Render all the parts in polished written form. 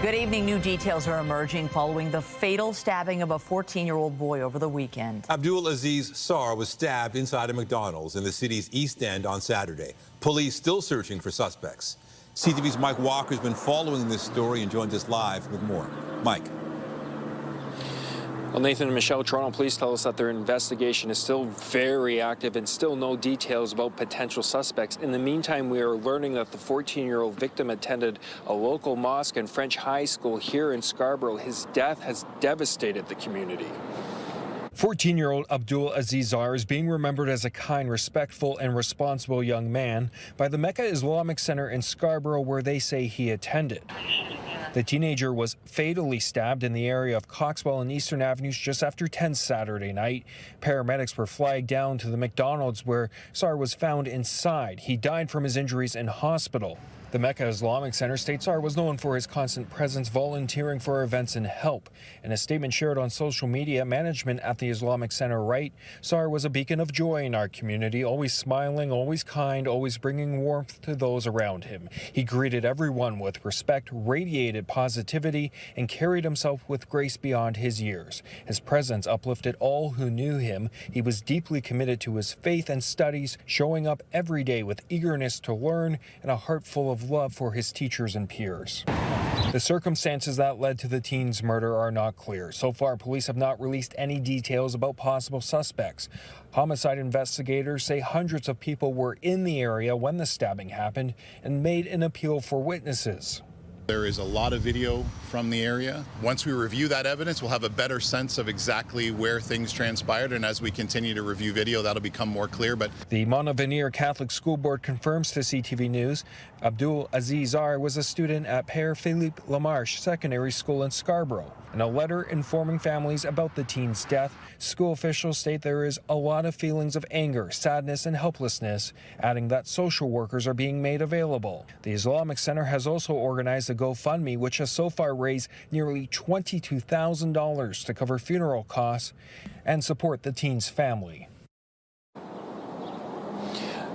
Good evening. New details are emerging following the fatal stabbing of a 14-year-old boy over the weekend. Abdoul Aziz Sarr was stabbed inside a McDonald's in the city's East End on Saturday. Police still searching for suspects. CTV's Mike Walker has been following this story and joins us live with more. Mike. Well, Nathan and Michelle, Toronto police tell us that their investigation is still very active and still no details about potential suspects. In the meantime, we are learning that the 14-year-old victim attended a local mosque and French high school here in Scarborough. His death has devastated the community. 14-year-old Abdoul Aziz Sarr is being remembered as a kind, respectful, and responsible young man by the Mecca Islamic Centre in Scarborough, where they say he attended. The teenager was fatally stabbed in the area of Coxwell and Eastern Avenues just after 10 Saturday night. Paramedics were flagged down to the McDonald's where Sarr was found inside. He died from his injuries in hospital. The Mecca Islamic Centre states Sarr was known for his constant presence volunteering for events and help. In a statement shared on social media, management at the Islamic Centre write, Sarr was a beacon of joy in our community, always smiling, always kind, always bringing warmth to those around him. He greeted everyone with respect, radiated positivity, and carried himself with grace beyond his years. His presence uplifted all who knew him. He was deeply committed to his faith and studies, showing up every day with eagerness to learn and a heart full of love for his teachers and peers. The circumstances that led to the teen's murder are not clear. So far, police have not released any details about possible suspects. Homicide investigators say hundreds of people were in the area when the stabbing happened and made an appeal for witnesses. There is a lot of video from the area. Once we review that evidence, we'll have a better sense of exactly where things transpired, and as we continue to review video, that'll become more clear. But the Montavenir Catholic School Board confirms to CTV News Abdoul Aziz Sarr was a student at Père Philippe Lamarche Secondary School in Scarborough. In a letter informing families about the teen's death, school officials state there is a lot of feelings of anger, sadness, and helplessness, adding that social workers are being made available. The Islamic Centre has also organized a GoFundMe, which has so far raised nearly $22,000 to cover funeral costs and support the teen's family.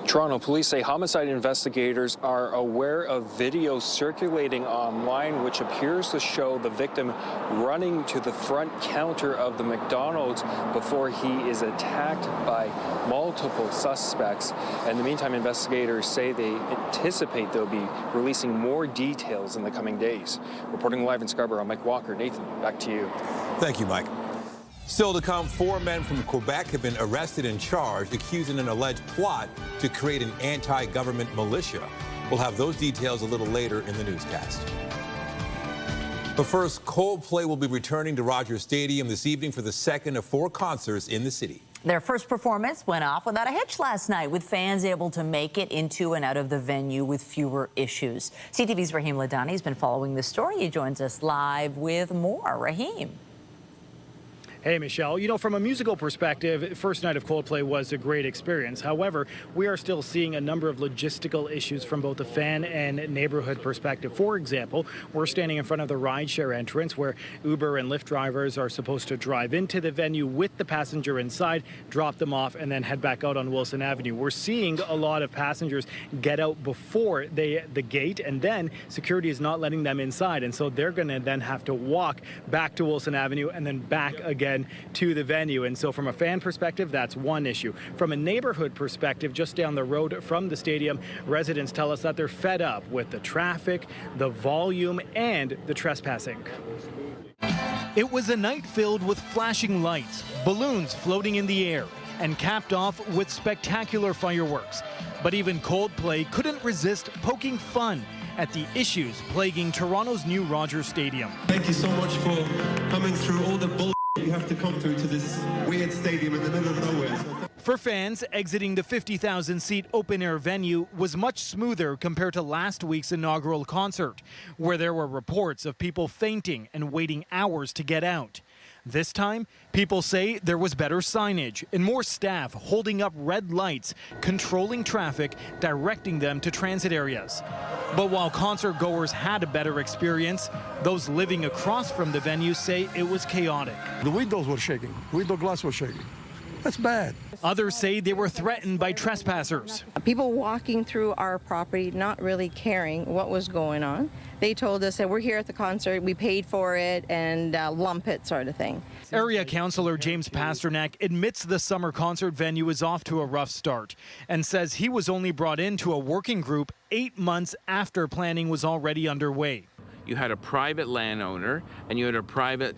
Toronto police say homicide investigators are aware of video circulating online which appears to show the victim running to the front counter of the McDonald's before he is attacked by multiple suspects. In the meantime, investigators say they anticipate they'll be releasing more details in the coming days. Reporting live in Scarborough, Mike Walker. Nathan, back to you. Thank you, Mike. Still to come, 4 men from Quebec have been arrested and charged, accused in an alleged plot to create an anti-government militia. We'll have those details a little later in the newscast. But first, Coldplay will be returning to Rogers Stadium this evening for the second of 4 concerts in the city. Their first performance went off without a hitch last night, with fans able to make it into and out of the venue with fewer issues. CTV's Raheem Ladani has been following this story. He joins us live with more. Raheem. Hey, Michelle. You know, from a musical perspective, first night of Coldplay was a great experience. However, we are still seeing a number of logistical issues from both a fan and neighborhood perspective. For example, we're standing in front of the rideshare entrance where Uber and Lyft drivers are supposed to drive into the venue with the passenger inside, drop them off, and then head back out on Wilson Avenue. We're seeing a lot of passengers get out before the gate, and then security is not letting them inside. And so they're going to then have to walk back to Wilson Avenue and then back again to the venue. And so from a fan perspective, that's one issue. From a neighborhood perspective, just down the road from the stadium, residents tell us that they're fed up with the traffic, the volume, and the trespassing. It was a night filled with flashing lights, balloons floating in the air, and capped off with spectacular fireworks. But even Coldplay couldn't resist poking fun at the issues plaguing Toronto's new Rogers Stadium. Thank you so much for coming through all the bull you have to come through to this weird stadium in the middle of nowhere. For fans, exiting the 50,000-seat open-air venue was much smoother compared to last week's inaugural concert, where there were reports of people fainting and waiting hours to get out. This time, people say there was better signage and more staff holding up red lights, controlling traffic, directing them to transit areas. But while concert goers had a better experience, those living across from the venue say it was chaotic. The windows were shaking. Window glass was shaking. That's bad. Others say they were threatened by trespassers. People walking through our property, not really caring what was going on. They told us that we're here at the concert, we paid for it, and lump it sort of thing. Area Councillor James Pasternak admits the summer concert venue is off to a rough start and says he was only brought into a working group 8 months after planning was already underway. You had a private landowner and you had a private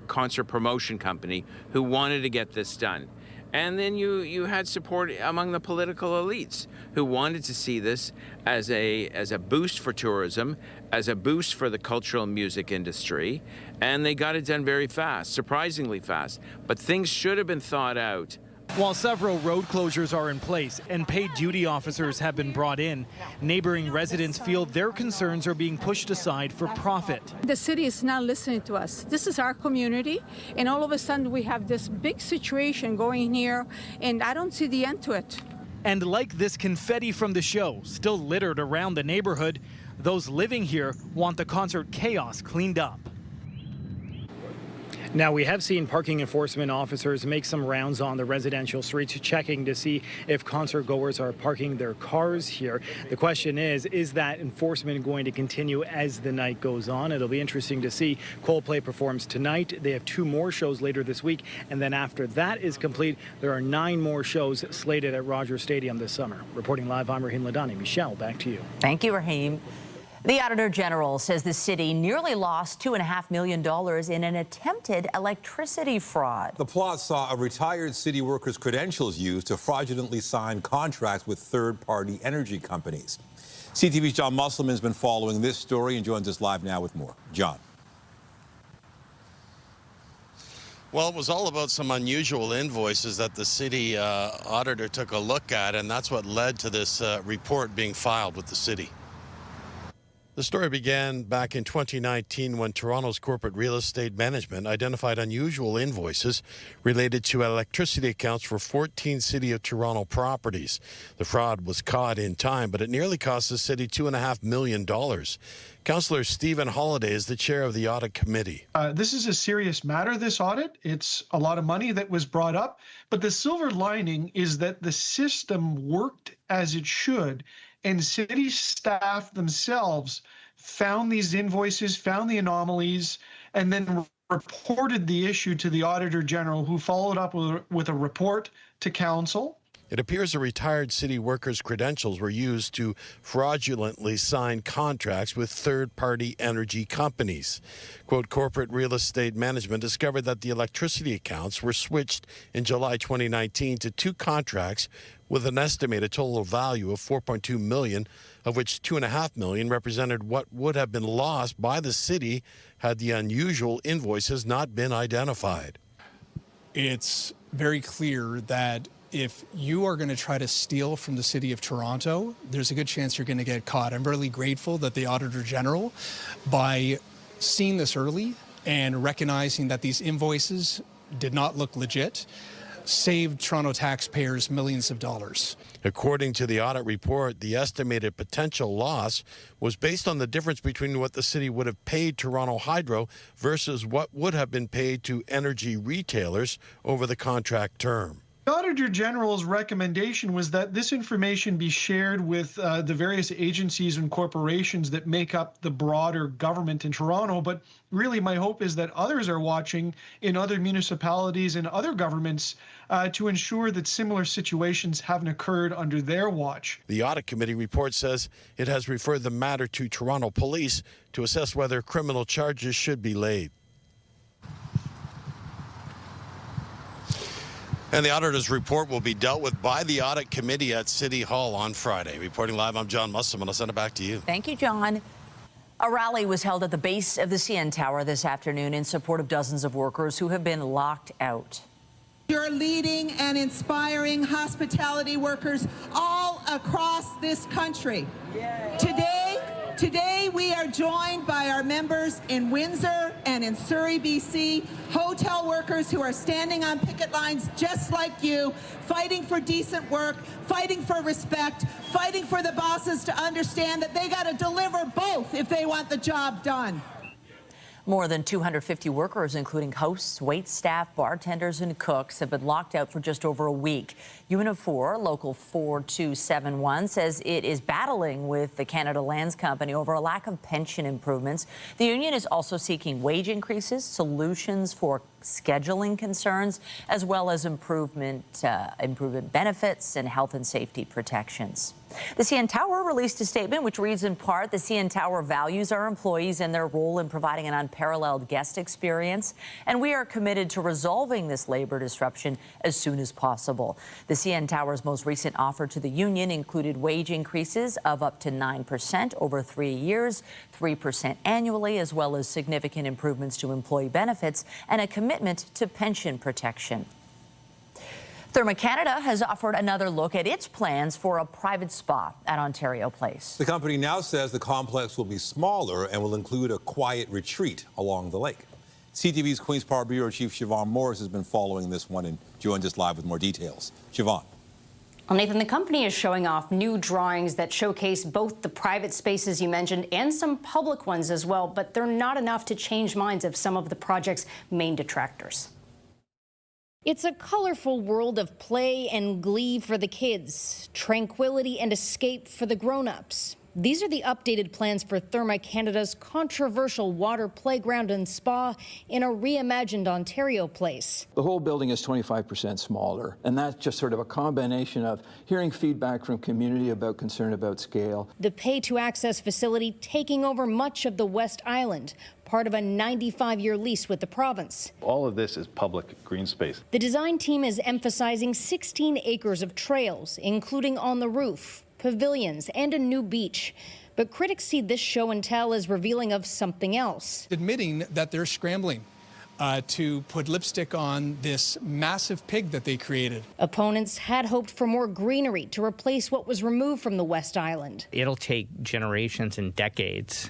concert promotion company who wanted to get this done. And then you had support among the political elites who wanted to see this as a boost for tourism, as a boost for the cultural and music industry. And they got it done very fast, surprisingly fast. But things should have been thought out. While several road closures are in place and paid duty officers have been brought in, neighboring residents feel their concerns are being pushed aside for profit. The city is not listening to us. This is our community, and all of a sudden we have this big situation going here, and I don't see the end to it. And like this confetti from the show, still littered around the neighborhood, those living here want the concert chaos cleaned up. Now, we have seen parking enforcement officers make some rounds on the residential streets, checking to see if concert goers are parking their cars here. The question is that enforcement going to continue as the night goes on? It'll be interesting to see. Coldplay performs tonight. They have 2 more shows later this week. And then after that is complete, there are 9 more shows slated at Rogers Stadium this summer. Reporting live, I'm Rahim Ladani. Michelle, back to you. Thank you, Rahim. The Auditor General says the city nearly lost $2.5 million in an attempted electricity fraud. The plot saw a retired city worker's credentials used to fraudulently sign contracts with third-party energy companies. CTV's John Musselman has been following this story and joins us live now with more. John. Well, it was all about some unusual invoices that the city auditor took a look at, and that's what led to this report being filed with the city. The story began back in 2019 when Toronto's corporate real estate management identified unusual invoices related to electricity accounts for 14 City of Toronto properties. The fraud was caught in time, but it nearly cost the city $2.5 million. Councillor Stephen Holliday is the chair of the audit committee. This is a serious matter, this audit. It's a lot of money that was brought up, but the silver lining is that the system worked as it should, and city staff themselves found these invoices, found the anomalies, and then reported the issue to the Auditor General, who followed up with a report to Council. It appears a retired city worker's credentials were used to fraudulently sign contracts with third-party energy companies. Quote, corporate real estate management discovered that the electricity accounts were switched in July 2019 to 2 contracts with an estimated total value of $4.2 million, of which $2.5 million represented what would have been lost by the city had the unusual invoices not been identified. It's very clear that if you are going to try to steal from the City of Toronto, there's a good chance you're going to get caught. I'm really grateful that the Auditor General, by seeing this early and recognizing that these invoices did not look legit, saved Toronto taxpayers millions of dollars. According to the audit report, the estimated potential loss was based on the difference between what the city would have paid Toronto Hydro versus what would have been paid to energy retailers over the contract term. The Auditor General's recommendation was that this information be shared with the various agencies and corporations that make up the broader government in Toronto. But really, my hope is that others are watching in other municipalities and other governments to ensure that similar situations haven't occurred under their watch. The audit committee report says it has referred the matter to Toronto Police to assess whether criminal charges should be laid. And the auditor's report will be dealt with by the audit committee at City Hall on Friday. Reporting live, I'm John Musselman. I'll send it back to you. Thank you, John. A rally was held at the base of the CN Tower this afternoon in support of dozens of workers who have been locked out. You're leading and inspiring hospitality workers all across this country. Today we are joined by our members in Windsor and in Surrey, BC, hotel workers who are standing on picket lines just like you, fighting for decent work, fighting for respect, fighting for the bosses to understand that they got to deliver both if they want the job done. More than 250 workers, including hosts, wait staff, bartenders, and cooks, have been locked out for just over a week. Unifor Local 4271 says it is battling with the Canada Lands Company over a lack of pension improvements. The union is also seeking wage increases, solutions for scheduling concerns, as well as improvement benefits and health and safety protections. The CN Tower released a statement which reads in part, the CN Tower values our employees and their role in providing an unparalleled guest experience, and we are committed to resolving this labor disruption as soon as possible. The CN Tower's most recent offer to the union included wage increases of up to 9% over 3 years, 3% annually, as well as significant improvements to employee benefits and a commitment to pension protection. Therma Canada has offered another look at its plans for a private spa at Ontario Place. The company now says the complex will be smaller and will include a quiet retreat along the lake. CTV's Queen's Park Bureau Chief Siobhan Morris has been following this one and joins us live with more details. Siobhan. Well, Nathan, the company is showing off new drawings that showcase both the private spaces you mentioned and some public ones as well, but they're not enough to change minds of some of the project's main detractors. It's a colorful world of play and glee for the kids, tranquility and escape for the grown-ups. These are the updated plans for Therma Canada's controversial water playground and spa in a reimagined Ontario Place. The whole building is 25% smaller, and that's just sort of a combination of hearing feedback from community about concern about scale. The pay-to-access facility taking over much of the West Island, part of a 95-year lease with the province. All of this is public green space. The design team is emphasizing 16 acres of trails, including on the roof, pavilions, and a new beach. But critics see this show and tell as revealing of something else. Admitting that they're scrambling to put lipstick on this massive pig that they created. Opponents had hoped for more greenery to replace what was removed from the West Island. It'll take generations and decades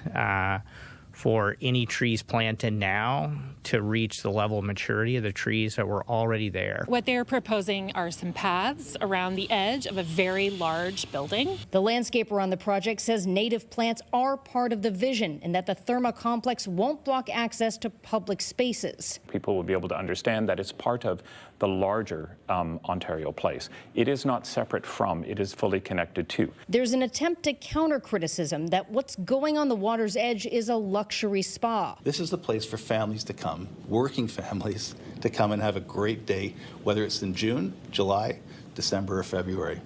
for any trees planted now to reach the level of maturity of the trees that were already there. What they're proposing are some paths around the edge of a very large building. The landscaper on the project says native plants are part of the vision and that the Therma complex won't block access to public spaces. People will be able to understand that it's part of the larger Ontario Place. It is not separate from, it is fully connected to. There's an attempt to counter criticism that what's going on the water's edge is a luxury spa. This is the place for families to come, working families, to come and have a great day, whether it's in June, July, December, or February.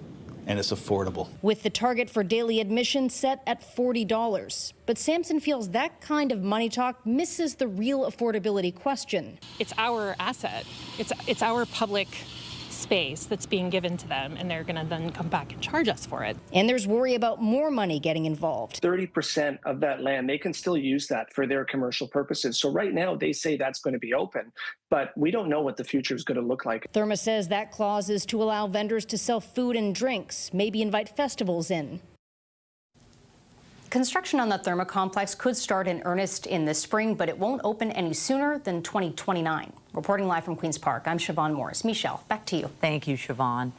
And it's affordable. With the target for daily admission set at $40. But Sampson feels that kind of money talk misses the real affordability question. It's our asset. It's our public space that's being given to them, and they're going to then come back and charge us for it. And there's worry about more money getting involved. 30% of that land, they can still use that for their commercial purposes. So right now they say that's going to be open, but we don't know what the future is going to look like. Therma says that clause is to allow vendors to sell food and drinks, maybe invite festivals in. Construction on the Therma complex could start in earnest in the spring, but it won't open any sooner than 2029. Reporting live from Queen's Park, I'm Siobhan Morris. Michelle, back to you. Thank you, Siobhan.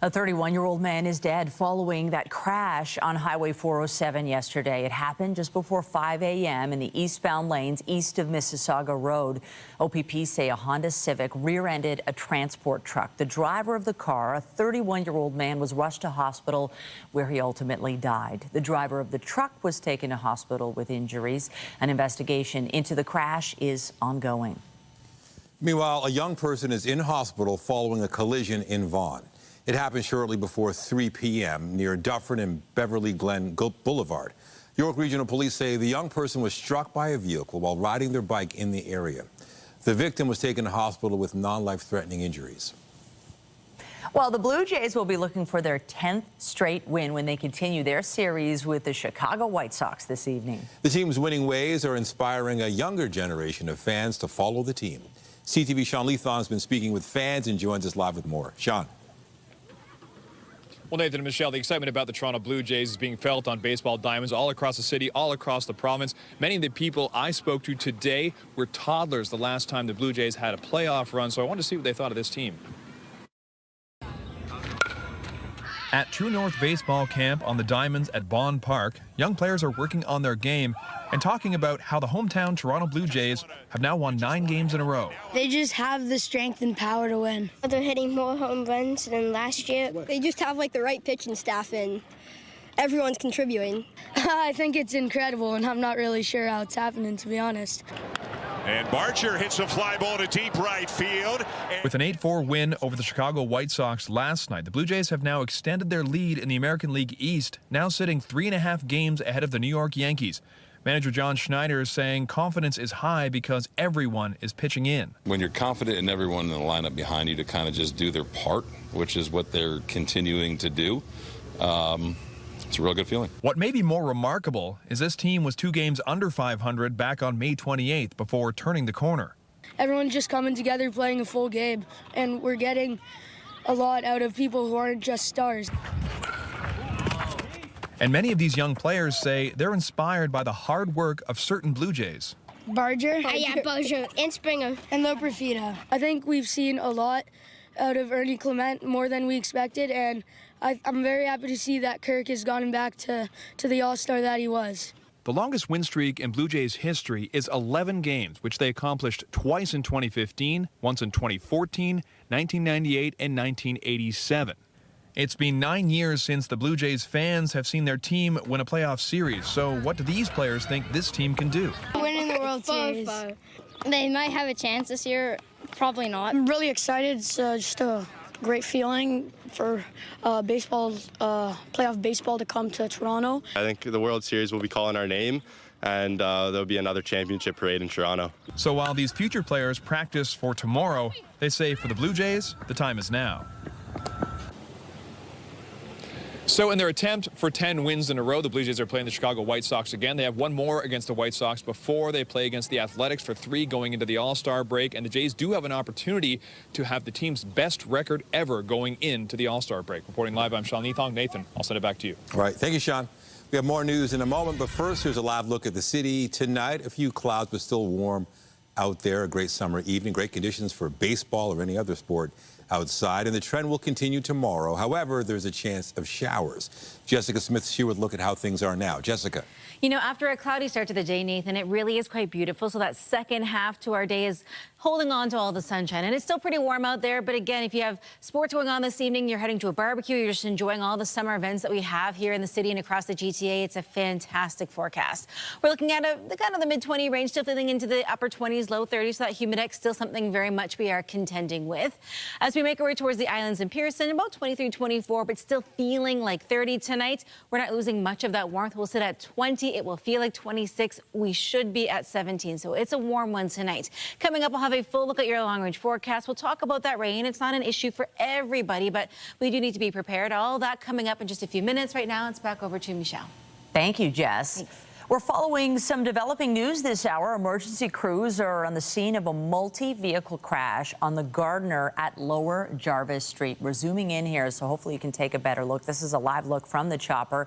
A 31-year-old man is dead following that crash on Highway 407 yesterday. It happened just before 5 a.m. in the eastbound lanes east of Mississauga Road. OPP say a Honda Civic rear-ended a transport truck. The driver of the car, a 31-year-old man, was rushed to hospital where he ultimately died. The driver of the truck was taken to hospital with injuries. An investigation into the crash is ongoing. Meanwhile, a young person is in hospital following a collision in Vaughan. It happened shortly before 3 p.m. near Dufferin and Beverly Glen Boulevard. York Regional Police say the young person was struck by a vehicle while riding their bike in the area. The victim was taken to hospital with non-life-threatening injuries. Well, the Blue Jays will be looking for their 10th straight win when they continue their series with the Chicago White Sox this evening. The team's winning ways are inspiring a younger generation of fans to follow the team. CTV's Sean Leathon has been speaking with fans and joins us live with more. Sean. Well, Nathan and Michelle, the excitement about the Toronto Blue Jays is being felt on baseball diamonds all across the city, all across the province. Many of the people I spoke to today were toddlers the last time the Blue Jays had a playoff run, so I wanted to see what they thought of this team. At True North Baseball Camp on the Diamonds at Bond Park, young players are working on their game and talking about how the hometown Toronto Blue Jays have now won 9 games in a row. They just have the strength and power to win. They're hitting more home runs than last year. They just have like the right pitching staff and everyone's contributing. I think it's incredible, and I'm not really sure how it's happening, to be honest. And Barger hits a fly ball to deep right field. With an 8-4 win over the Chicago White Sox last night, the Blue Jays have now extended their lead in the American League East, now sitting 3.5 games ahead of the New York Yankees. Manager John Schneider is saying confidence is high because everyone is pitching in. When you're confident in everyone in the lineup behind you to kind of just do their part, which is what they're continuing to do, it's a real good feeling. What may be more remarkable is this team was 2 games under 500 back on May 28th before turning the corner. Everyone's just coming together, playing a full game, and we're getting a lot out of people who aren't just stars. And many of these young players say they're inspired by the hard work of certain Blue Jays. Barger. Barger and Springer. And Loperfita. I think we've seen a lot out of Ernie Clement, more than we expected, and I'm very happy to see that Kirk has gotten back to the All-Star that he was. The longest win streak in Blue Jays history is 11 games, which they accomplished twice in 2015, once in 2014, 1998, and 1987. It's been 9 years since the Blue Jays fans have seen their team win a playoff series, so what do these players think this team can do? Winning the World Series. They might have a chance this year, probably not. I'm really excited. It's just a great feeling for playoff baseball to come to Toronto. I think the World Series will be calling our name, and there'll be another championship parade in Toronto. So while these future players practice for tomorrow, they say for the Blue Jays, the time is now. So in their attempt for 10 wins in a row, the Blue Jays are playing the Chicago White Sox again. They have one more against the White Sox before they play against the Athletics for 3 going into the All-Star break. And the Jays do have an opportunity to have the team's best record ever going into the All-Star break. Reporting live, I'm Sean Neathong. Nathan, I'll send it back to you. All right. Thank you, Sean. We have more news in a moment, but first, here's a live look at the city tonight. A few clouds, but still warm out there. A great summer evening. Great conditions for baseball or any other sport outside, and the trend will continue tomorrow. However, there's a chance of showers. Jessica Smith-Shear would look at how things are now. Jessica. You know, after a cloudy start to the day, Nathan, it really is quite beautiful. So that second half to our day is holding on to all the sunshine. And it's still pretty warm out there. But again, if you have sports going on this evening, you're heading to a barbecue, you're just enjoying all the summer events that we have here in the city and across the GTA, it's a fantastic forecast. We're looking at kind of the mid-20 range, still feeling into the upper 20s, low 30s. So that humidex still something very much we are contending with. As we make our way towards the islands in Pearson, about 23, 24, but still feeling like 30 tonight. We're not losing much of that warmth. We'll sit at 20. It will feel like 26. We should be at 17. So it's a warm one tonight. Coming up, we'll have a full look at your long-range forecast. We'll talk about that rain. It's not an issue for everybody, but we do need to be prepared. All that coming up in just a few minutes. Right now, it's back over to Michelle. Thank you, Jess. Thanks. We're following some developing news this hour. Emergency crews are on the scene of a multi-vehicle crash on the Gardiner at Lower Jarvis Street. We're zooming in here, so hopefully you can take a better look. This is a live look from the chopper.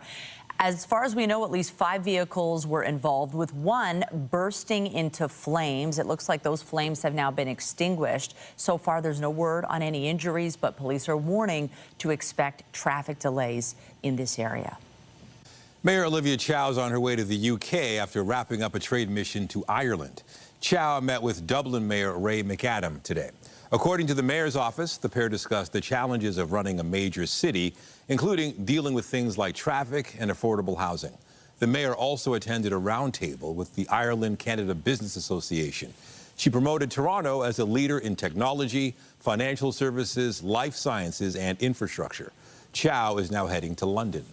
As far as we know, at least 5 vehicles were involved, with one bursting into flames. It looks like those flames have now been extinguished. So far, there's no word on any injuries, but police are warning to expect traffic delays in this area. Mayor Olivia Chow is on her way to the UK after wrapping up a trade mission to Ireland. Chow met with Dublin Mayor Ray McAdam today. According to the mayor's office, the pair discussed the challenges of running a major city, including dealing with things like traffic and affordable housing. The mayor also attended a roundtable with the Ireland-Canada Business Association. She promoted Toronto as a leader in technology, financial services, life sciences, and infrastructure. Chow is now heading to London.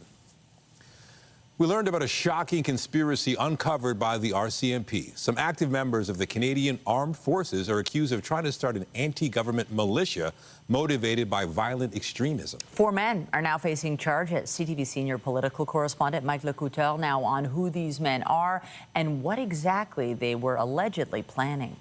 We learned about a shocking conspiracy uncovered by the RCMP. Some active members of the Canadian Armed Forces are accused of trying to start an anti-government militia motivated by violent extremism. 4 men are now facing charges. CTV senior political correspondent Mike Lecouteur now on who these men are and what exactly they were allegedly planning.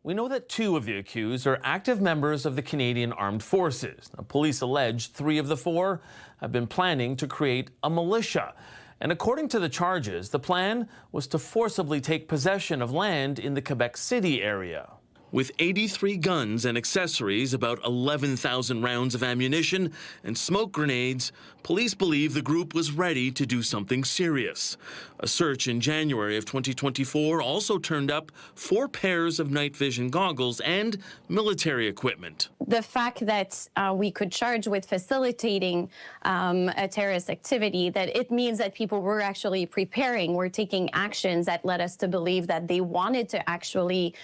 We know that 2 of the accused are active members of the Canadian Armed Forces. Now, police allege 3 of the 4 have been planning to create a militia. And according to the charges, the plan was to forcibly take possession of land in the Quebec City area. With 83 guns and accessories, about 11,000 rounds of ammunition, and smoke grenades, police believe the group was ready to do something serious. A search in January of 2024 also turned up 4 pairs of night vision goggles and military equipment. The fact that we could charge with facilitating a terrorist activity, that it means that people were actually preparing, were taking actions that led us to believe that they wanted to actually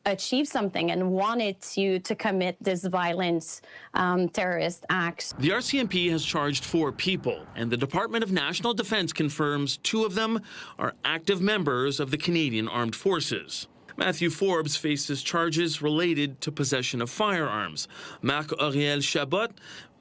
achieve something and wanted to commit this violent terrorist acts. The RCMP has charged 4 people, and the Department of National Defence confirms 2 of them are active members of the Canadian Armed Forces. Matthew Forbes faces charges related to possession of firearms. Marc-Auriel Chabot,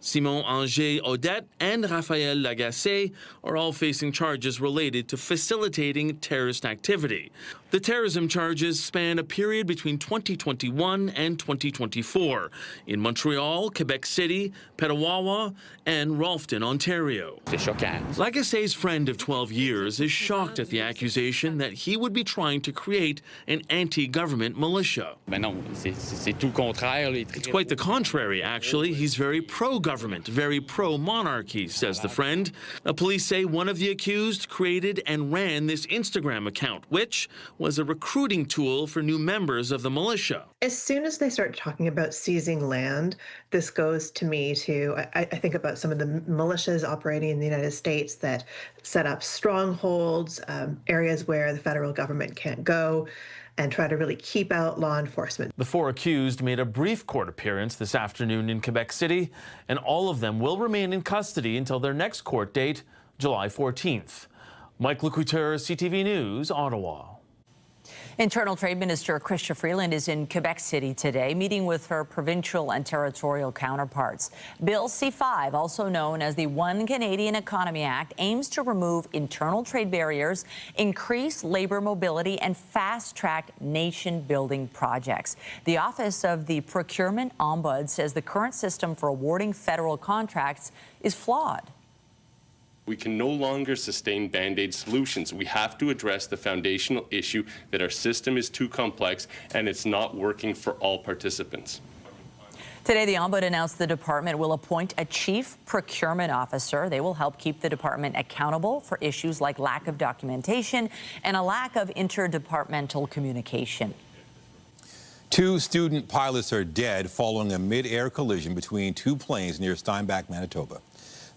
Simon Anger Odette, and Raphaël Lagacé are all facing charges related to facilitating terrorist activity. The terrorism charges span a period between 2021 and 2024 in Montreal, Quebec City, Petawawa, and Ralphton, Ontario. Lagacé's friend of 12 years is shocked at the accusation that he would be trying to create an anti-government militia. It's quite the contrary, actually. He's very pro-government, very pro-monarchy, says the friend. Police say one of the accused created and ran this Instagram account, which was a recruiting tool for new members of the militia. As soon as they start talking about seizing land, this goes to me to, I think about some of the militias operating in the United States that set up strongholds, areas where the federal government can't go, and try to really keep out law enforcement. The 4 accused made a brief court appearance this afternoon in Quebec City, and all of them will remain in custody until their next court date, July 14th. Mike Lecouteur, CTV News, Ottawa. Internal Trade Minister Chrystia Freeland is in Quebec City today, meeting with her provincial and territorial counterparts. Bill C-5, also known as the One Canadian Economy Act, aims to remove internal trade barriers, increase labor mobility, and fast-track nation-building projects. The Office of the Procurement Ombuds says the current system for awarding federal contracts is flawed. We can no longer sustain Band-Aid solutions. We have to address the foundational issue that our system is too complex and it's not working for all participants. Today, the Ombud announced the department will appoint a chief procurement officer. They will help keep the department accountable for issues like lack of documentation and a lack of interdepartmental communication. 2 student pilots are dead following a mid-air collision between 2 planes near Steinbach, Manitoba.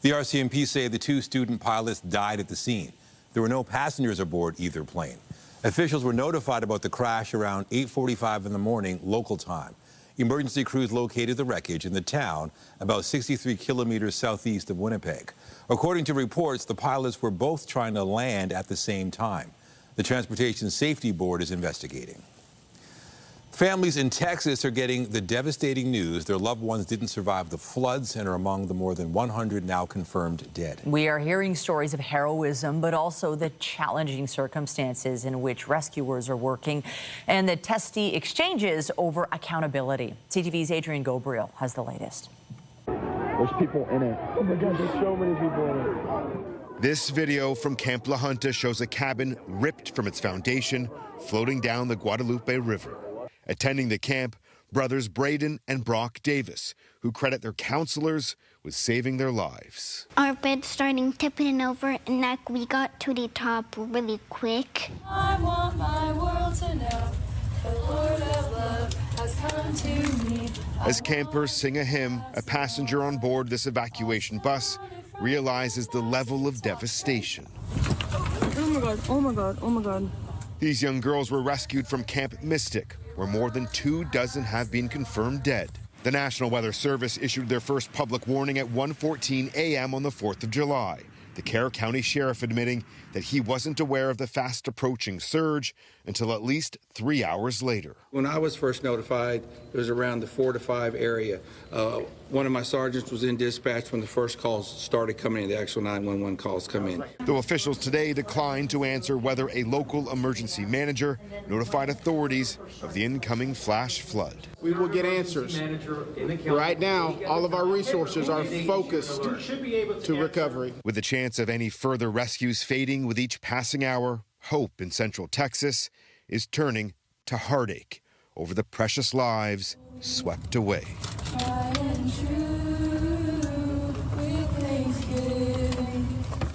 The RCMP say the 2 student pilots died at the scene. There were no passengers aboard either plane. Officials were notified about the crash around 8:45 in the morning local time. Emergency crews located the wreckage in the town about 63 kilometers southeast of Winnipeg. According to reports, the pilots were both trying to land at the same time. The Transportation Safety Board is investigating. Families in Texas are getting the devastating news their loved ones didn't survive the floods and are among the more than 100 now confirmed dead. We are hearing stories of heroism, but also the challenging circumstances in which rescuers are working and the testy exchanges over accountability. CTV's Adrian Gobriel has the latest. There's people in it. Oh my God, there's so many people in it. This video from Camp La Junta shows a cabin ripped from its foundation, floating down the Guadalupe River. Attending the camp, brothers Braden and Brock Davis, who credit their counselors with saving their lives. Our bed started tipping over, and like we got to the top really quick. I want my world to know the Lord of love has come to me. As campers sing a hymn, a passenger on board this evacuation bus realizes the level of devastation. Oh my God, oh my God, oh my God. These young girls were rescued from Camp Mystic, where more than 24 have been confirmed dead. The National Weather Service issued their first public warning at 1:14 a.m. on the 4th of July. The Kerr County Sheriff admitting that he wasn't aware of the fast approaching surge until at least 3 hours later. When I was first notified, it was around the 4 to 5 area. One of my sergeants was in dispatch when the first calls started coming in, the actual 911 calls come in. Though officials today declined to answer whether a local emergency manager notified authorities of the incoming flash flood. We will get answers. Right now, all of our resources are focused to recovery. With the chance of any further rescues fading with each passing hour, hope in Central Texas is turning to heartache. over the precious lives swept away.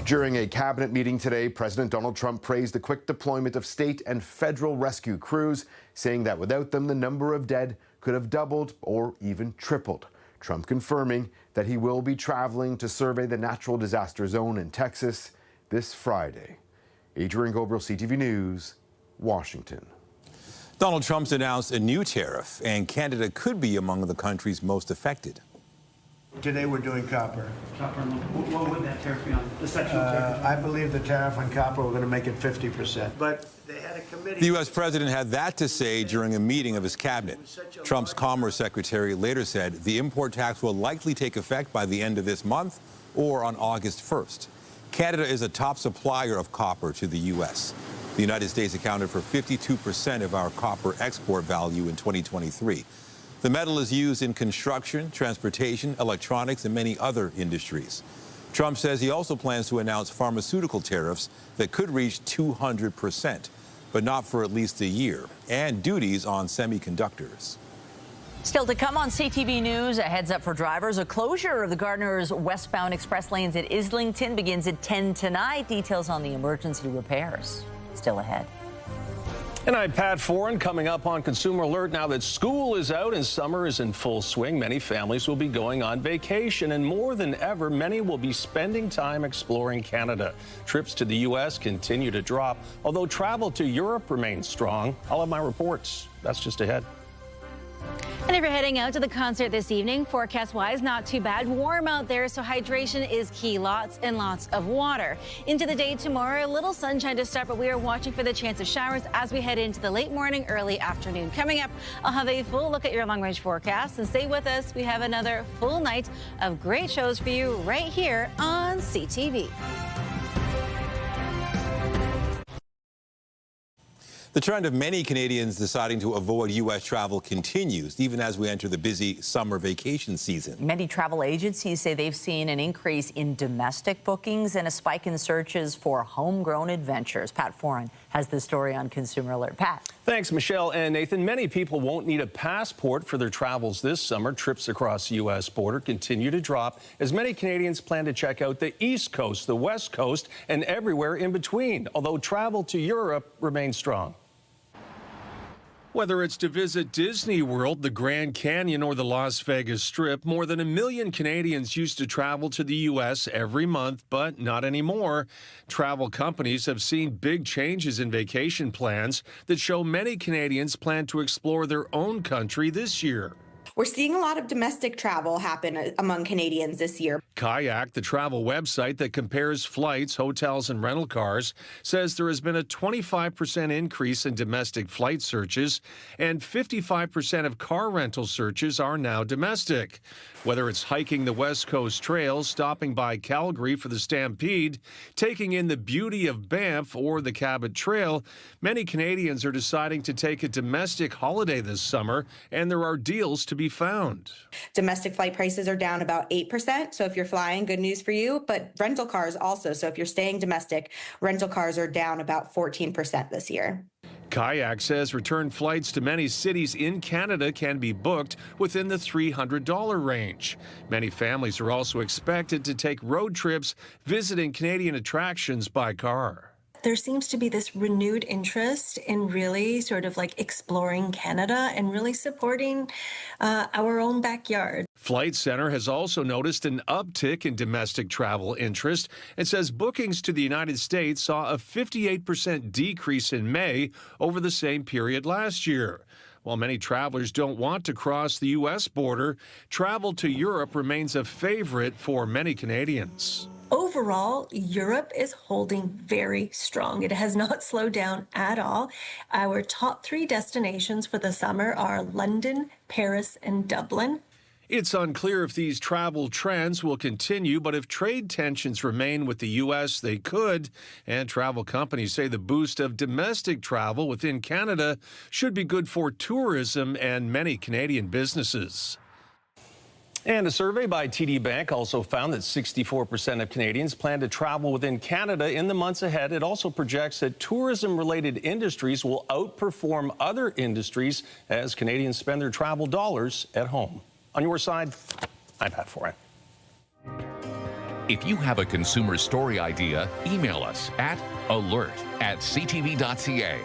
During a cabinet meeting today, President Donald Trump praised the quick deployment of state and federal rescue crews, saying that without them, the number of dead could have doubled or even tripled. Trump confirming that he will be traveling to survey the natural disaster zone in Texas this Friday. Adrian Gobrel, CTV News, Washington. Donald Trump's announced a new tariff, and Canada could be among the countries most affected. Today we're doing copper. Copper, what would that tariff be on? The sectional tariff? I believe the tariff on copper, we're going to make it 50%. But they had a committee. The U.S. president had that to say during a meeting of his cabinet. Trump's Commerce Secretary later said the import tax will likely take effect by the end of this month or on August 1st. Canada is a top supplier of copper to the U.S. The United States accounted for 52% of our copper export value in 2023. The metal is used in construction, transportation, electronics, and many other industries. Trump says he also plans to announce pharmaceutical tariffs that could reach 200%, but not for at least a year, and duties on semiconductors. Still to come on CTV News, a heads up for drivers. A closure of the Gardiner's westbound express lanes at Islington begins at 10 tonight. Details on the emergency repairs still ahead. And I'm Pat Foran coming up on Consumer Alert. Now that school is out and summer is in full swing, many families will be going on vacation. And more than ever, many will be spending time exploring Canada. Trips to the U.S. continue to drop, although travel to Europe remains strong. I'll have my reports. That's just ahead. And if you're heading out to the concert this evening, forecast-wise, not too bad. Warm out there, so hydration is key. Lots and lots of water. Into the day tomorrow, a little sunshine to start, but we are watching for the chance of showers as we head into the late morning, early afternoon. Coming up, I'll have a full look at your long-range forecast. And stay with us. We have another full night of great shows for you right here on CTV. The trend of many Canadians deciding to avoid U.S. travel continues, even as we enter the busy summer vacation season. Many travel agencies say they've seen an increase in domestic bookings and a spike in searches for homegrown adventures. Pat Foran has the story on Consumer Alert. Pat. Thanks, Michelle and Nathan. Many people won't need a passport for their travels this summer. Trips across the U.S. border continue to drop as many Canadians plan to check out the East Coast, the West Coast, and everywhere in between, although travel to Europe remains strong. Whether it's to visit Disney World, the Grand Canyon, or the Las Vegas Strip, more than 1 million Canadians used to travel to the U.S. every month, but not anymore. Travel companies have seen big changes in vacation plans that show many Canadians plan to explore their own country this year. We're seeing a lot of domestic travel happen among Canadians this year. Kayak, the travel website that compares flights, hotels, and rental cars, says there has been a 25% increase in domestic flight searches, and 55% of car rental searches are now domestic. Whether it's hiking the West Coast trails, stopping by Calgary for the Stampede, taking in the beauty of Banff or the Cabot Trail, many Canadians are deciding to take a domestic holiday this summer, and there are deals to be found. Domestic flight prices are down about 8%. So if you're flying, good news for you. But rental cars also. So if you're staying domestic, rental cars are down about 14% this year. Kayak says return flights to many cities in Canada can be booked within the $300 range. Many families are also expected to take road trips visiting Canadian attractions by car. There seems to be this renewed interest in really sort of like exploring Canada and really supporting our own backyard. Flight Centre has also noticed an uptick in domestic travel interest and says bookings to the United States saw a 58% decrease in May over the same period last year. While many travelers don't want to cross the U.S. border, travel to Europe remains a favorite for many Canadians. Overall, Europe is holding very strong. It has not slowed down at all. Our top 3 destinations for the summer are London, Paris, and Dublin. It's unclear if these travel trends will continue, but if trade tensions remain with the U.S., they could. And travel companies say the boost of domestic travel within Canada should be good for tourism and many Canadian businesses. And a survey by TD Bank also found that 64% of Canadians plan to travel within Canada in the months ahead. It also projects that tourism-related industries will outperform other industries as Canadians spend their travel dollars at home. On your side, I'm Pat Foran. If you have a consumer story idea, email us at alert@ctv.ca.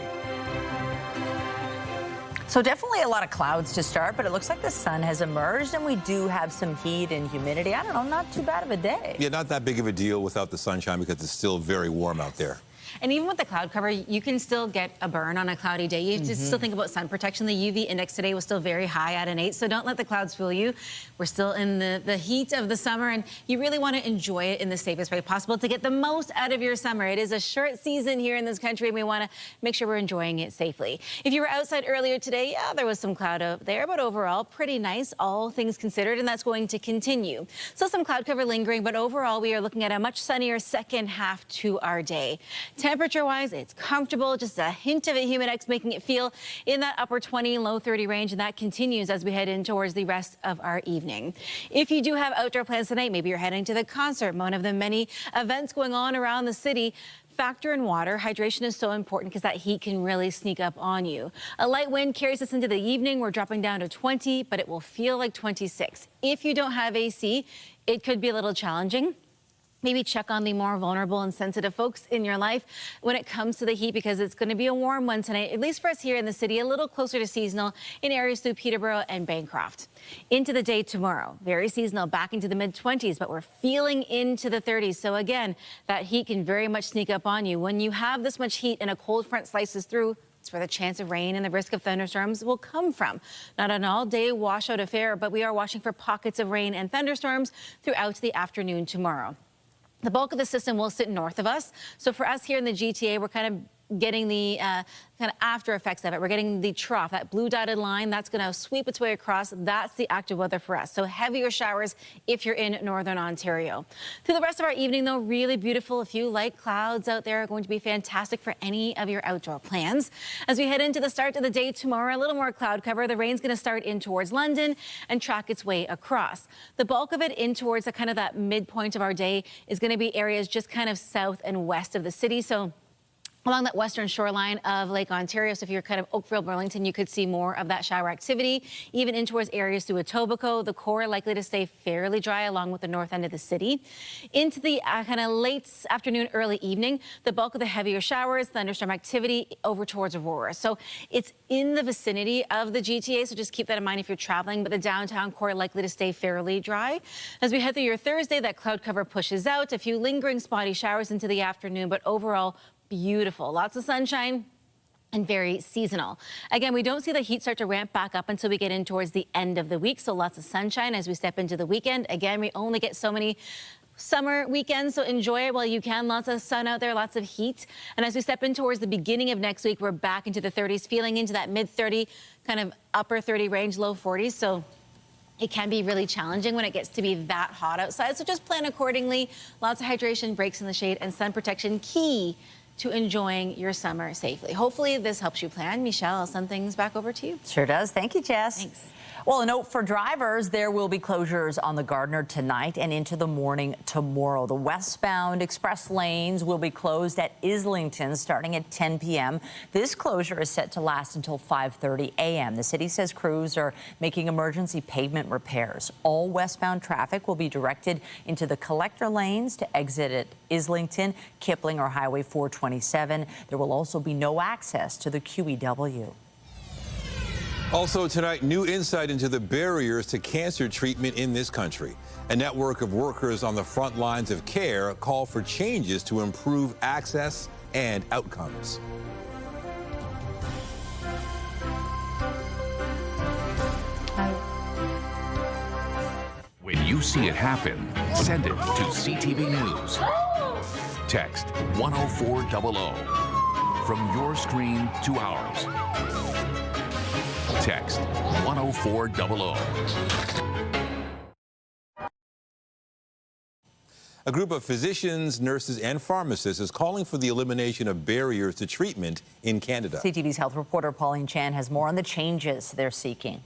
So definitely a lot of clouds to start, but it looks like the sun has emerged and we do have some heat and humidity. I don't know, not too bad of a day. Yeah, not that big of a deal without the sunshine because it's still very warm out there. And even with the cloud cover, you can still get a burn on a cloudy day. You have to still think about sun protection. The UV index today was still very high at an 8, so don't let the clouds fool you. We're still in the heat of the summer, and you really want to enjoy it in the safest way possible to get the most out of your summer. It is a short season here in this country, and we want to make sure we're enjoying it safely. If you were outside earlier today, yeah, there was some cloud out there, but overall, pretty nice, all things considered, and that's going to continue. So some cloud cover lingering, but overall, we are looking at a much sunnier second half to our day. Temperature-wise, it's comfortable, just a hint of a humidex making it feel in that upper 20, low 30 range, and that continues as we head in towards the rest of our evening. If you do have outdoor plans tonight, maybe you're heading to the concert, one of the many events going on around the city, factor in water. Hydration is so important because that heat can really sneak up on you. A light wind carries us into the evening. We're dropping down to 20, but it will feel like 26. If you don't have AC, it could be a little challenging. Maybe check on the more vulnerable and sensitive folks in your life when it comes to the heat, because it's going to be a warm one tonight, at least for us here in the city, a little closer to seasonal in areas through Peterborough and Bancroft. Into the day tomorrow, very seasonal, back into the mid-20s, but we're feeling into the 30s. So again, that heat can very much sneak up on you. When you have this much heat and a cold front slices through, it's where the chance of rain and the risk of thunderstorms will come from. Not an all-day washout affair, but we are watching for pockets of rain and thunderstorms throughout the afternoon tomorrow. The bulk of the system will sit north of us. So for us here in the GTA, we're kind of getting the kind of after effects of it. We're getting the trough, that blue dotted line, that's going to sweep its way across. That's the active weather for us. So heavier showers if you're in northern Ontario. Through the rest of our evening, though, really beautiful. A few light clouds out there are going to be fantastic for any of your outdoor plans. As we head into the start of the day tomorrow, a little more cloud cover. The rain's going to start in towards London and track its way across. The bulk of it in towards the kind of that midpoint of our day is going to be areas just kind of south and west of the city. So along that western shoreline of Lake Ontario. So if you're kind of Oakville, Burlington, you could see more of that shower activity, even in towards areas through Etobicoke. The core likely to stay fairly dry along with the north end of the city. Into the kind of late afternoon, early evening, the bulk of the heavier showers, thunderstorm activity over towards Aurora. So it's in the vicinity of the GTA, so just keep that in mind if you're traveling, but the downtown core likely to stay fairly dry. As we head through your Thursday, that cloud cover pushes out, a few lingering spotty showers into the afternoon, but overall, beautiful. Lots of sunshine and very seasonal. Again, we don't see the heat start to ramp back up until we get in towards the end of the week. So lots of sunshine as we step into the weekend. Again, we only get so many summer weekends, so enjoy it while you can. Lots of sun out there, lots of heat. And as we step in towards the beginning of next week, we're back into the 30s, feeling into that mid-30, kind of upper 30 range, low 40s. So it can be really challenging when it gets to be that hot outside. So just plan accordingly. Lots of hydration, breaks in the shade, and sun protection key to enjoying your summer safely. Hopefully this helps you plan. Michelle, I'll send things back over to you. Sure does. Thank you, Jess. Thanks. Well, a note for drivers, there will be closures on the Gardiner tonight and into the morning tomorrow. The westbound express lanes will be closed at Islington starting at 10 p.m. This closure is set to last until 5:30 a.m. The city says crews are making emergency pavement repairs. All westbound traffic will be directed into the collector lanes to exit at Islington, Kipling, or Highway 427. There will also be no access to the QEW. Also tonight, new insight into the barriers to cancer treatment in this country. A network of workers on the front lines of care call for changes to improve access and outcomes. When you see it happen, send it to CTV News. Text 10400 from your screen to ours. Text 10400. A group of physicians, nurses, and pharmacists is calling for the elimination of barriers to treatment in Canada. CTV's health reporter Pauline Chan has more on the changes they're seeking.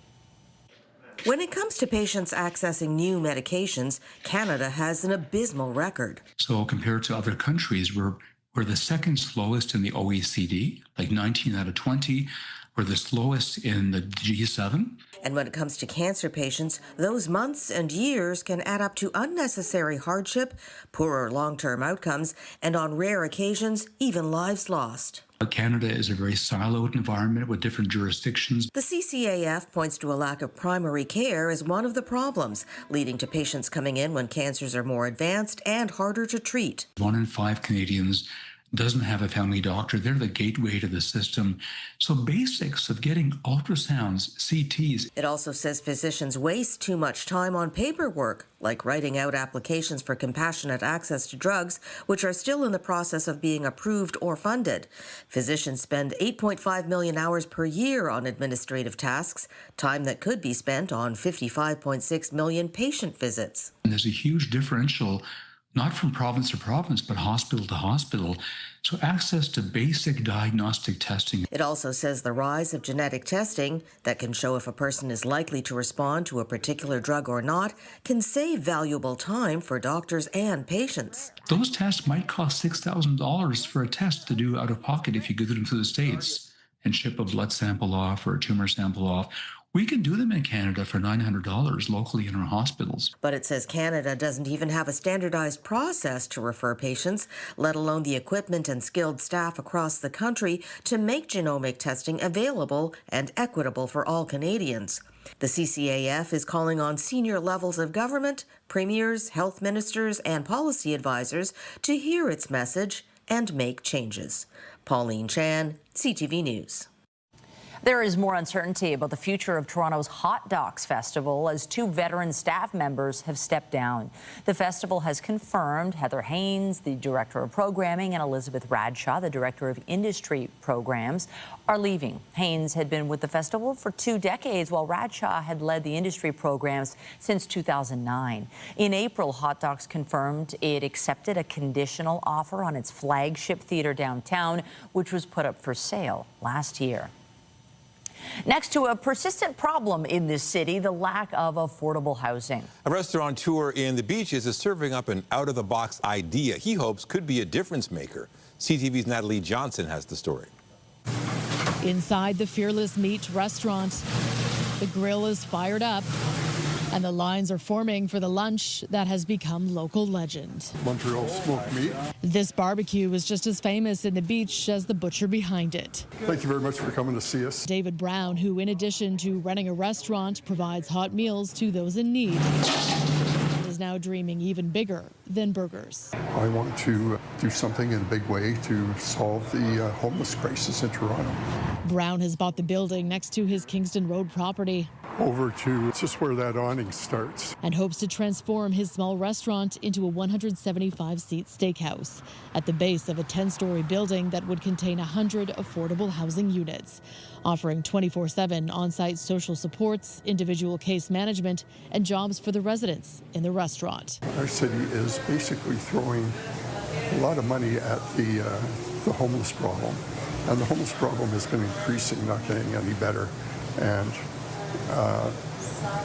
When it comes to patients accessing new medications, Canada has an abysmal record. So compared to other countries, we're the second slowest in the OECD, like 19 out of 20. We're the slowest in the G7. And when it comes to cancer patients, those months and years can add up to unnecessary hardship, poorer long-term outcomes, and on rare occasions, even lives lost. Canada is a very siloed environment with different jurisdictions. The CCAF points to a lack of primary care as one of the problems, leading to patients coming in when cancers are more advanced and harder to treat. 1 in 5 Canadians doesn't have a family doctor. They're the gateway to the system. So basics of getting ultrasounds, CTs. It also says physicians waste too much time on paperwork, like writing out applications for compassionate access to drugs, which are still in the process of being approved or funded. Physicians spend 8.5 million hours per year on administrative tasks, time that could be spent on 55.6 million patient visits. And there's a huge differential, not from province to province, but hospital to hospital. So access to basic diagnostic testing. It also says the rise of genetic testing that can show if a person is likely to respond to a particular drug or not can save valuable time for doctors and patients. Those tests might cost $6,000 for a test to do out of pocket if you go to them through the States and ship a blood sample off or a tumor sample off. We can do them in Canada for $900 locally in our hospitals. But it says Canada doesn't even have a standardized process to refer patients, let alone the equipment and skilled staff across the country to make genomic testing available and equitable for all Canadians. The CCAF is calling on senior levels of government, premiers, health ministers, and policy advisors to hear its message and make changes. Pauline Chan, CTV News. There is more uncertainty about the future of Toronto's Hot Docs Festival as 2 veteran staff members have stepped down. The festival has confirmed Heather Haynes, the Director of Programming, and Elizabeth Bradshaw, the Director of Industry Programs, are leaving. Haynes had been with the festival for 2 decades, while Bradshaw had led the industry programs since 2009. In April, Hot Docs confirmed it accepted a conditional offer on its flagship theater downtown, which was put up for sale last year. Next to a persistent problem in this city, the lack of affordable housing. A restaurateur in the Beaches is serving up an out-of-the-box idea he hopes could be a difference maker. CTV's Natalie Johnson has the story. Inside the Fearless Meat restaurant, the grill is fired up and the lines are forming for the lunch that has become local legend. Montreal smoked meat. This barbecue is just as famous in the Beach as the butcher behind it. Thank you very much for coming to see us. David Brown, who in addition to running a restaurant, provides hot meals to those in need, is now dreaming even bigger than burgers. I want to do something in a big way to solve the homeless crisis in Toronto. Brown has bought the building next to his Kingston Road property. Over to just where that awning starts. And hopes to transform his small restaurant into a 175-seat steakhouse at the base of a 10-story building that would contain 100 affordable housing units, offering 24/7 on-site social supports, individual case management, and jobs for the residents in the restaurant. Our city is basically throwing a lot of money at the homeless problem, and the homeless problem has been increasing, not getting any better. And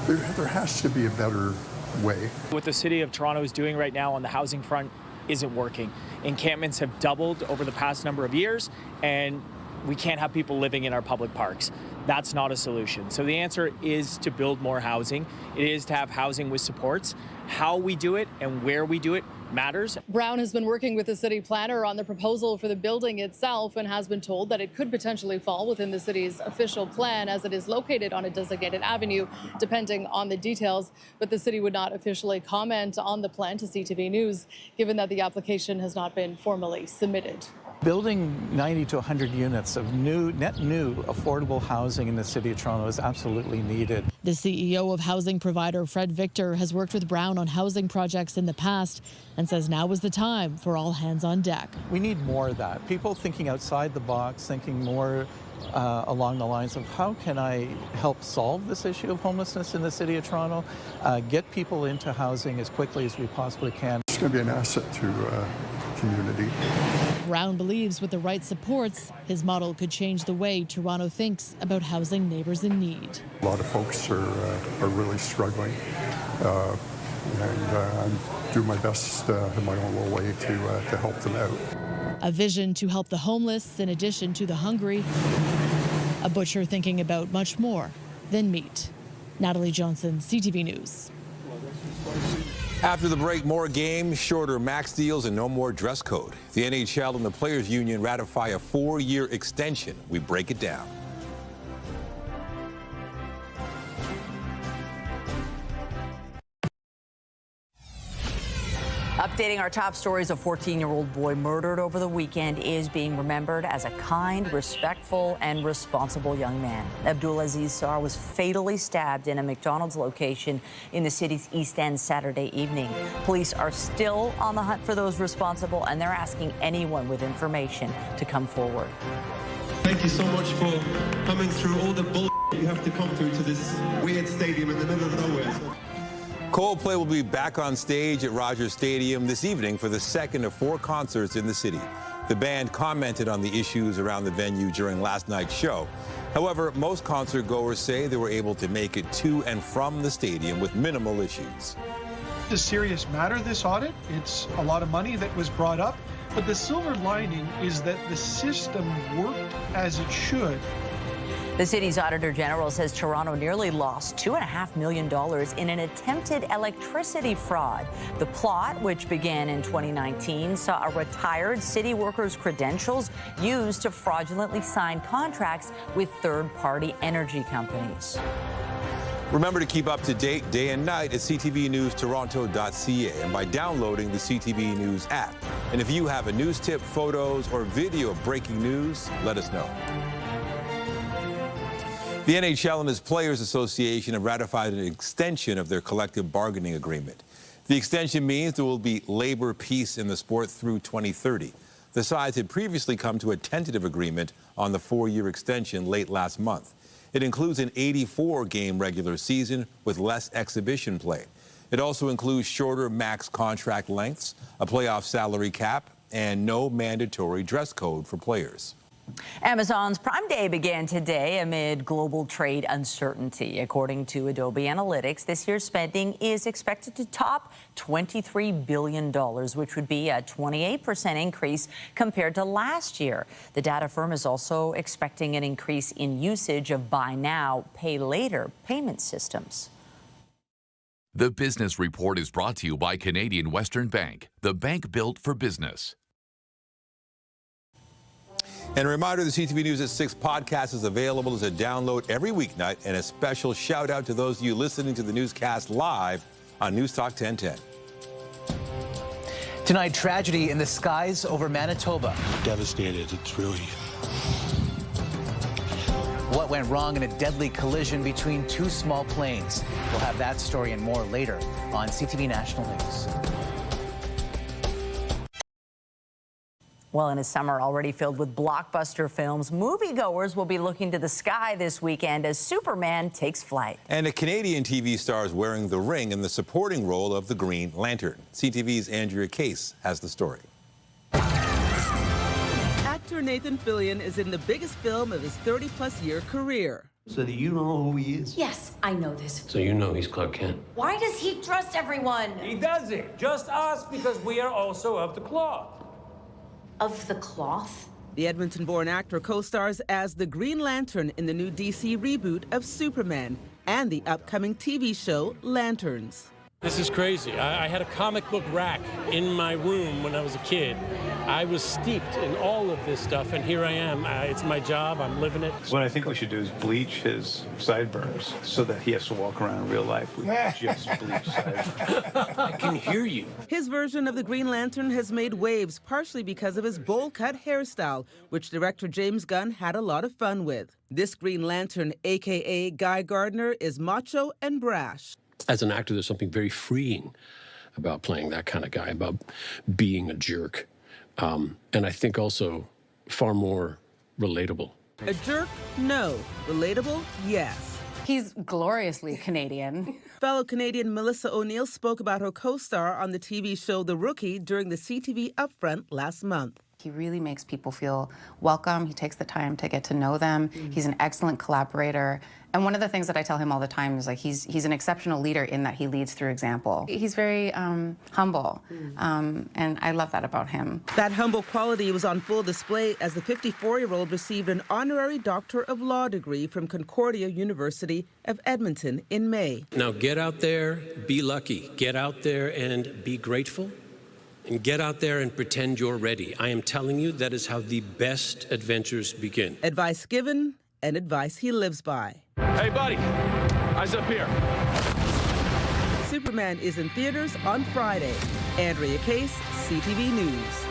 there has to be a better way. What the City of Toronto is doing right now on the housing front isn't working. Encampments have doubled over the past number of years, and we can't have people living in our public parks. That's not a solution. So the answer is to build more housing. It is to have housing with supports. How we do it and where we do it matters. Brown has been working with the city planner on the proposal for the building itself and has been told that it could potentially fall within the city's official plan as it is located on a designated avenue, depending on the details. But the city would not officially comment on the plan to CTV News, given that the application has not been formally submitted. Building 90 to 100 units of net new affordable housing in the City of Toronto is absolutely needed. The CEO of housing provider Fred Victor has worked with Brown on housing projects in the past and says now is the time for all hands on deck. We need more of that. People thinking outside the box, thinking more along the lines of how can I help solve this issue of homelessness in the City of Toronto, get people into housing as quickly as we possibly can. It's going to be an asset to community. Brown believes with the right supports, his model could change the way Toronto thinks about housing neighbours in need. A lot of folks are really struggling, and I'm doing my best in my own little way to help them out. A vision to help the homeless in addition to the hungry. A butcher thinking about much more than meat. Natalie Johnson, CTV News. After the break, more games, shorter max deals, and no more dress code. The NHL and the Players Union ratify a 4-year extension. We break it down. Updating our top stories, a 14-year-old boy murdered over the weekend is being remembered as a kind, respectful, and responsible young man. Abdoul Aziz Sarr was fatally stabbed in a McDonald's location in the city's East End Saturday evening. Police are still on the hunt for those responsible, and they're asking anyone with information to come forward. Thank you so much for coming through all the bull you have to come through to this weird stadium in the middle of nowhere. Coldplay will be back on stage at Rogers Stadium this evening for the second of 4 concerts in the city. The band commented on the issues around the venue during last night's show. However, most concert goers say they were able to make it to and from the stadium with minimal issues. It's a serious matter, this audit. It's a lot of money that was brought up, but the silver lining is that the system worked as it should. The city's Auditor General says Toronto nearly lost $2.5 million in an attempted electricity fraud. The plot, which began in 2019, saw a retired city worker's credentials used to fraudulently sign contracts with third-party energy companies. Remember to keep up to date day and night at ctvnewstoronto.ca and by downloading the CTV News app. And if you have a news tip, photos, or video of breaking news, let us know. The NHL and its Players Association have ratified an extension of their collective bargaining agreement. The extension means there will be labor peace in the sport through 2030. The sides had previously come to a tentative agreement on the 4-year extension late last month. It includes an 84-game regular season with less exhibition play. It also includes shorter max contract lengths, a playoff salary cap, and no mandatory dress code for players. Amazon's Prime Day began today amid global trade uncertainty. According to Adobe Analytics, this year's spending is expected to top $23 billion, which would be a 28% increase compared to last year. The data firm is also expecting an increase in usage of buy now, pay later payment systems. The Business Report is brought to you by Canadian Western Bank, the bank built for business. And a reminder, the CTV News at 6 podcast is available as a download every weeknight, and a special shout out to those of you listening to the newscast live on News Talk 1010. Tonight, tragedy in the skies over Manitoba. Devastated. It's really... What went wrong in a deadly collision between 2 small planes? We'll have that story and more later on CTV National News. Well, in a summer already filled with blockbuster films, moviegoers will be looking to the sky this weekend as Superman takes flight. And a Canadian TV star is wearing the ring in the supporting role of the Green Lantern. CTV's Andrea Case has the story. Actor Nathan Fillion is in the biggest film of his 30-plus year career. So do you know who he is? Yes, I know this. So you know he's Clark Kent. Why does he trust everyone? He doesn't. Just us, because we are also of the cloth. Of the cloth? The Edmonton-born actor co-stars as the Green Lantern in the new DC reboot of Superman and the upcoming TV show Lanterns. This is crazy. I had a comic book rack in my room when I was a kid. I was steeped in all of this stuff, and here I am. It's my job. I'm living it. What I think we should do is bleach his sideburns so that he has to walk around in real life with just bleached sideburns. I can hear you. His version of the Green Lantern has made waves partially because of his bowl-cut hairstyle, which director James Gunn had a lot of fun with. This Green Lantern, a.k.a. Guy Gardiner, is macho and brash. As an actor, there's something very freeing about playing that kind of guy, about being a jerk. And I think also far more relatable. A jerk? No. Relatable? Yes. He's gloriously Canadian. Fellow Canadian Melissa O'Neill spoke about her co-star on the TV show The Rookie during the CTV Upfront last month. He really makes people feel welcome. He takes the time to get to know them. He's an excellent collaborator. And one of the things that I tell him all the time is, like, he's an exceptional leader in that he leads through example. He's very humble, and I love that about him. That humble quality was on full display as the 54-year-old received an honorary Doctor of Law degree from Concordia University of Edmonton in May. Now get out there, be lucky. Get out there and be grateful. And get out there and pretend you're ready. I am telling you, that is how the best adventures begin. Advice given and advice he lives by. Hey, buddy, eyes up here. Superman is in theaters on Friday. Andrea Case, CTV News.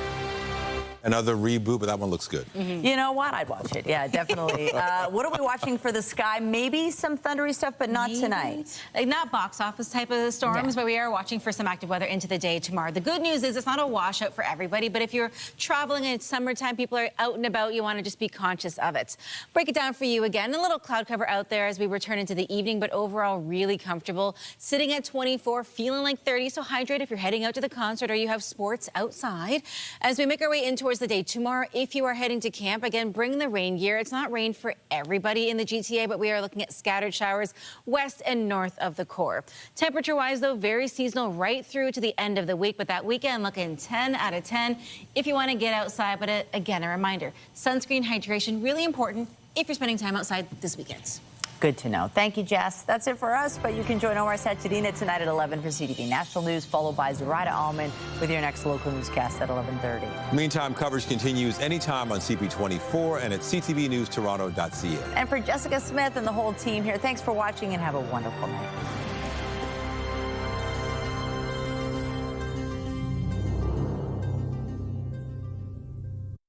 Another reboot, but that one looks good. You know what? I'd watch it. Yeah, definitely. What are we watching for the sky? Maybe some thundery stuff, but not tonight. Like, not box office type of storms, but we are watching for some active weather into the day tomorrow. The good news is it's not a washout for everybody, but if you're traveling in summertime, people are out and about, you want to just be conscious of it. Break it down for you again. A little cloud cover out there as we return into the evening, but overall really comfortable. Sitting at 24, feeling like 30, so hydrate if you're heading out to the concert or you have sports outside. As we make our way in towards the day tomorrow, if you are heading to camp, again, bring the rain gear. It's not rain for everybody in the GTA, but we are looking at scattered showers west and north of the core. Temperature-wise, though, very seasonal right through to the end of the week, but that weekend looking 10 out of 10 if you want to get outside. But again, a reminder, sunscreen hydration, really important if you're spending time outside this weekend. Good to know. Thank you, Jess. That's it for us, but you can join Omar Sachedina tonight at 11 for CTV National News, followed by Zoraida Allman with your next local newscast at 11:30. Meantime, coverage continues anytime on CP24 and at ctvnewstoronto.ca. And for Jessica Smith and the whole team here, thanks for watching and have a wonderful night.